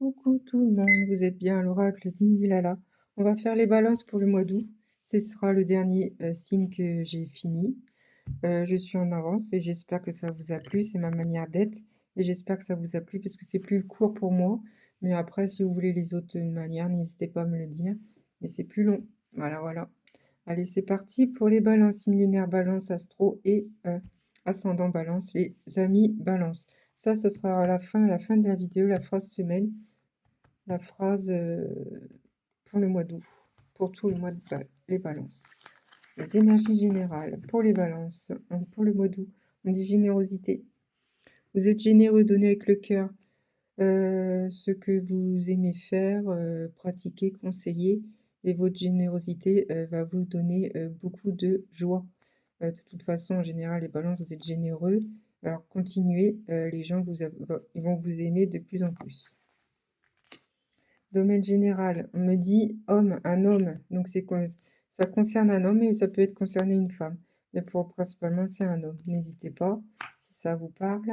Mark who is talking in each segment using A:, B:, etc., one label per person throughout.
A: Coucou tout le monde, vous êtes bien à l'oracle d'Indilala. On va faire les balances pour le mois d'août. Ce sera le dernier signe que j'ai fini. Je suis en avance et j'espère que ça vous a plu. C'est ma manière d'être et j'espère que ça vous a plu parce que c'est plus court pour moi. Mais après, si vous voulez les autres manières, n'hésitez pas à me le dire. Mais c'est plus long. Voilà, voilà. Allez, c'est parti pour les balances. Signe lunaire, balance, astro et ascendant balance, les amis balance. Ça sera à la fin de la vidéo, la phrase semaine. La phrase pour le mois d'août, pour tout le mois de les balances. Les énergies générales pour les balances, pour le mois d'août, on dit générosité. Vous êtes généreux, donnez avec le cœur ce que vous aimez faire, pratiquer, conseiller, et votre générosité va vous donner beaucoup de joie. De toute façon, en général, les balances, vous êtes généreux, alors continuez, les gens ils vont vous aimer de plus en plus. Domaine général, on me dit homme, un homme. Donc c'est quoi? Ça concerne un homme, mais ça peut être concerné une femme. Mais principalement, c'est un homme. N'hésitez pas si ça vous parle.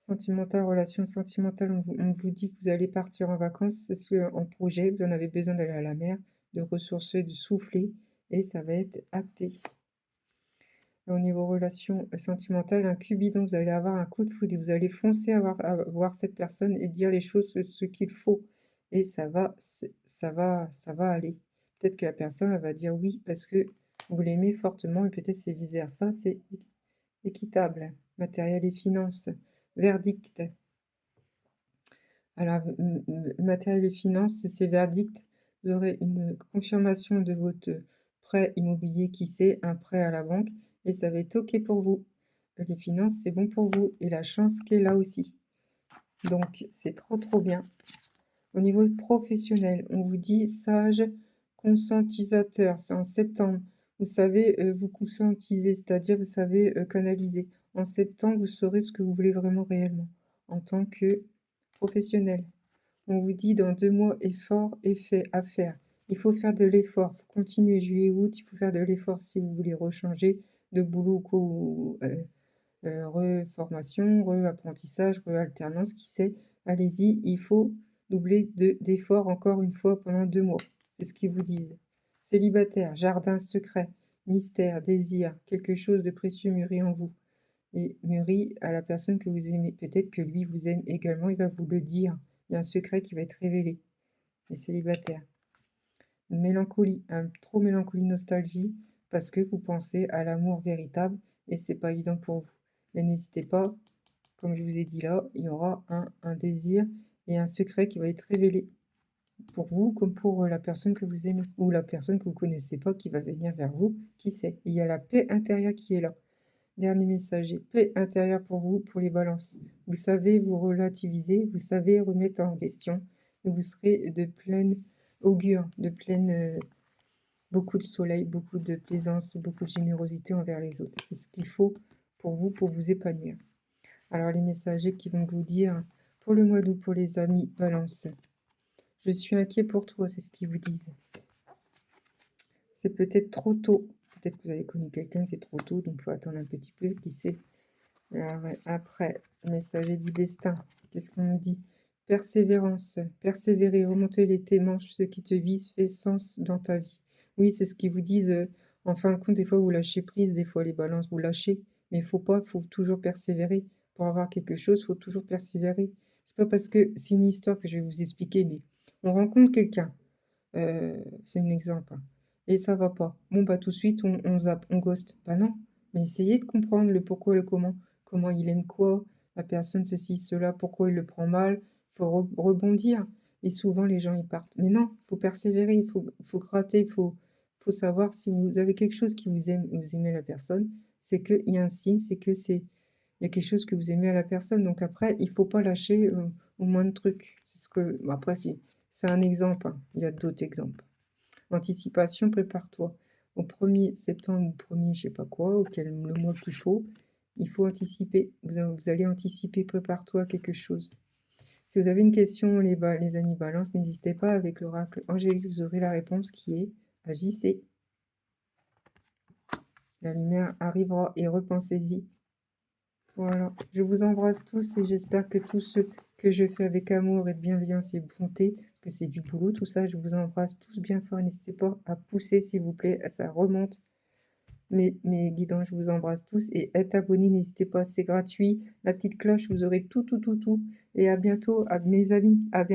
A: Sentimental, relation sentimentale, on vous dit que vous allez partir en vacances, c'est en projet, vous en avez besoin d'aller à la mer, de ressourcer, de souffler, et ça va être acté. Au niveau relation sentimentale, un Cupidon, vous allez avoir un coup de foudre et vous allez foncer à voir cette personne et dire les choses ce qu'il faut. Et ça va aller. Peut-être que la personne elle va dire oui parce que vous l'aimez fortement et peut-être c'est vice-versa, c'est équitable. Matériel et finances, verdict. Alors, matériel et finances, c'est verdict. Vous aurez une confirmation de votre prêt immobilier qui c'est un prêt à la banque et ça va être OK pour vous. Les finances, c'est bon pour vous et la chance qui est là aussi. Donc, c'est trop, trop bien. Au niveau professionnel, on vous dit sage conscientisateur, c'est en septembre. Vous savez vous conscientiser, c'est-à-dire vous savez canaliser. En septembre, vous saurez ce que vous voulez vraiment réellement en tant que professionnel. On vous dit dans 2 mois, effort et fait à faire. Il faut faire de l'effort. Faut continuer juillet, août, il faut faire de l'effort si vous voulez rechanger de boulot ou reformation, re-apprentissage, re-alternance, qui sait. Allez-y, il faut doubler d'efforts encore une fois pendant 2 mois. C'est ce qu'ils vous disent. Célibataire, jardin secret, mystère, désir, quelque chose de précieux mûrit en vous. Et mûrit à la personne que vous aimez. Peut-être que lui vous aime également, il va vous le dire. Il y a un secret qui va être révélé. Les célibataires. Une mélancolie, trop mélancolie, nostalgie, parce que vous pensez à l'amour véritable et c'est pas évident pour vous. Mais n'hésitez pas, comme je vous ai dit là, il y aura un désir et un secret qui va être révélé pour vous comme pour la personne que vous aimez ou la personne que vous connaissez pas qui va venir vers vous, qui sait. Il y a la paix intérieure qui est là. Dernier messager, paix intérieure pour vous, pour les balances. Vous savez vous relativiser, vous savez remettre en question, et vous serez de pleine augure, de pleine, beaucoup de soleil, beaucoup de plaisance, beaucoup de générosité envers les autres. C'est ce qu'il faut pour vous épanouir. Alors les messagers qui vont vous dire, pour le mois d'août, pour les amis balance, je suis inquiet pour toi, c'est ce qu'ils vous disent. C'est peut-être trop tôt. Peut-être que vous avez connu quelqu'un, c'est trop tôt, donc il faut attendre un petit peu, qui sait. Après, messager du destin, qu'est-ce qu'on nous dit? Persévérance, persévérer, remonter tes manches, ce qui te vise fait sens dans ta vie. Oui, c'est ce qu'ils vous disent. En fin de compte, des fois, vous lâchez prise, des fois, les balances, vous lâchez. Mais il faut pas, faut toujours persévérer. Pour avoir quelque chose, il faut toujours persévérer. C'est pas parce que c'est une histoire que je vais vous expliquer, mais on rencontre quelqu'un. C'est un exemple, hein, et ça va pas. Bon, bah, tout de suite, on zappe, on ghost. Bah non, mais essayez de comprendre le pourquoi et le comment. Comment il aime quoi, la personne, ceci, cela, pourquoi il le prend mal. Il faut rebondir. Et souvent, les gens, ils partent. Mais non, il faut persévérer, faut gratter, faut savoir si vous avez quelque chose qui vous aime, vous aimez la personne, c'est qu'il y a un signe, c'est que il y a quelque chose que vous aimez à la personne. Donc après, il faut pas lâcher au moindre truc. C'est ce que, bon, après, si, c'est un exemple, hein. Il y a d'autres exemples. Anticipation, prépare-toi. Au 1er septembre ou 1er je sais pas quoi, auquel le mois qu'il faut, il faut anticiper. Vous allez anticiper, prépare-toi à quelque chose. Si vous avez une question, les amis balance, n'hésitez pas avec l'oracle angélique, vous aurez la réponse qui est agissez. La lumière arrivera et repensez-y. Voilà, je vous embrasse tous et j'espère que tous ceux que je fais avec amour et de bienveillance et bonté, parce que c'est du boulot tout ça. Je vous embrasse tous bien fort. N'hésitez pas à pousser, s'il vous plaît, ça remonte. Mes guidons, je vous embrasse tous et êtes abonnés, n'hésitez pas, c'est gratuit. La petite cloche, vous aurez tout, tout, tout, tout. Et à bientôt, à mes amis. À bientôt.